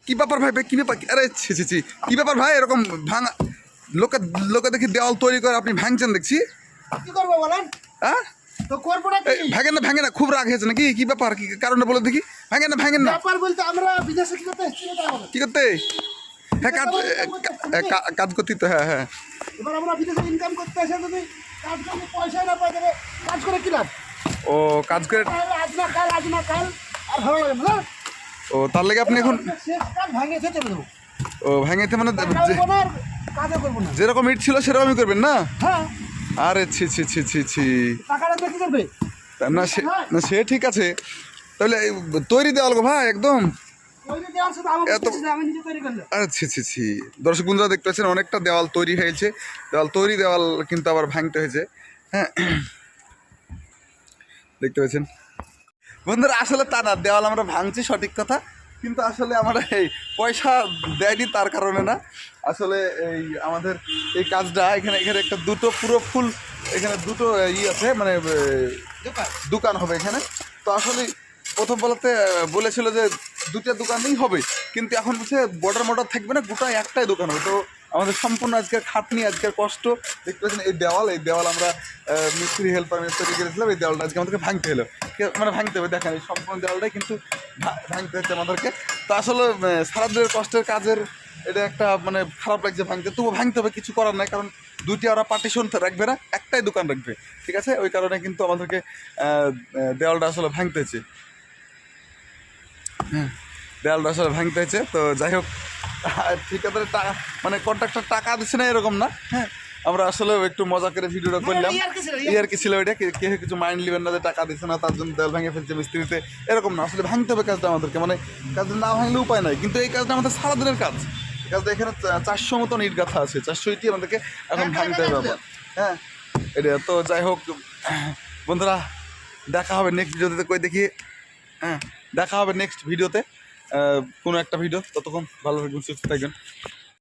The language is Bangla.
কি ব্যাপার ভাই? কি ব্যাপার? আরে ছি ছি ছি, কি ব্যাপার ভাই? এরকম ভাঙা লোকে লোকে দেখি দেওয়াল তৈরি করে আপনি ভাঙছেন দেখছি। কি করবো বলেন? হ্যাঁ, তো করবো না কি? ভাঙেন না, খুব রাগ হয়েছে নাকি? কি ব্যাপার? কি কারণটা বলে দেখি। ভাঙেন না। ব্যাপার বলতে আমরা বিদেশে কি করতে এসেছি এটা আমাদের। কি করতে? হ্যাঁ, কাজ করতে তো। হ্যাঁ। এবার আমরা বিদেশে ইনকাম করতে এসে যদি কাজ করে পয়সা না পাই দেবে, কাজ করে কি লাভ? ও কাজ করে। আজ না কাল আর ভালো লাগে না। ও তার লাগে আপনি এখন শেষ কাজ ভাঙিয়েছে চলে দেবো। ও ভাঙাইতে মানে কাজও করবো না। যেরকম ইট ছিল সেরকমই করবেন না? হ্যাঁ, আরে ছি। টাকাটা দিয়ে কি করবে? না সে ঠিক আছে। তাহলে তৈরি দেওয়াল গো ভাই একদম। তৈরি দেওয়ার সাথে আমার এত কিছু না, আমি নিজে তৈরি করলাম। আরে ছি। দর্শক বন্ধুরা দেখতে পাচ্ছেন অনেকটা দেওয়াল তৈরি হয়েছে। দেওয়াল কিন্তু আবার ভাঙতে হয়েছে। হ্যাঁ, দেখতে পাচ্ছেন বন্ধুরা, আসলে তা না, দেওয়াল আমরা ভাঙছি সঠিক কথা, কিন্তু আসলে আমরা এই পয়সা দেয়নি তার কারণে না। আসলে এই আমাদের এই কাজটা এখানে একটা দুটো পুরো ফুল এখানে দুটো আছে, মানে দোকান হবে এখানে। তো আসলে প্রথম বলতে বলেছিল যে দুটো দোকানেই হবে, কিন্তু এখন বলছে বর্ডার থাকবে না, গোটা একটাই দোকান হবে। তো আমাদের সম্পূর্ণ আজকের খাটনি, আজকের কষ্ট দেখতে পাচ্ছেন। এই দেওয়াল আমরা মিস্ত্রি হেল্পার তৈরি করেছিলাম। এই দেওয়ালটা আজকে আমাদেরকে ভাঙতে হলো, মানে ভাঙতে হবে। দেখেন এই সম্পূর্ণ দেওয়ালটাই কিন্তু ভাঙতে হচ্ছে আমাদেরকে। তো আসলে সারা দিনের কষ্টের কাজের এটা একটা মানে খারাপ লাগছে ভাঙতে, তবুও ভাঙতে হবে, কিছু করার নাই। কারণ দুইটি ওরা পার্টিশন রাখবে না, একটাই দোকান রাখবে, ঠিক আছে? ওই কারণে কিন্তু আমাদেরকে দেওয়ালটা আসলে ভাঙতে হয়েছে। হ্যাঁ, দেওয়ালটা আসলে ভাঙতে হয়েছে। তো যাই হোক, ঠিকাদারের টাকা মানে কন্ট্রাক্টর টাকা দিচ্ছে না এরকম না। হ্যাঁ, আমরা আসলে একটু মজা করে ভিডিওটা করলাম। ইয়ার কি ছিল ওইটা, কেউ কিছু মাইন্ড নেবেন না যে টাকা দিচ্ছে না তার জন্য দেওয়াল ভেঙে ফেলছে মিস্ত্রিতে, এরকম না। আসলে ভাঙতে হবে কাজটা আমাদেরকে, মানে কাজটা না ভাঙলে উপায় নাই। কিন্তু এই কাজটা আমাদের সারাদিনের কাজ। এই কাজটা এখানে 400 মতন ইট গাঁথা আছে, 400 ইটই আমাদেরকে এখন ভাঙতে হবে। হ্যাঁ, এটা তো যাই হোক বন্ধুরা, দেখা হবে নেক্সট ভিডিওতে। দেখি, হ্যাঁ, দেখা হবে নেক্সট ভিডিওতে, কোনো একটা ভিডিও। ততক্ষণ ভালো থাকবেন, সুস্থ থাকবেন।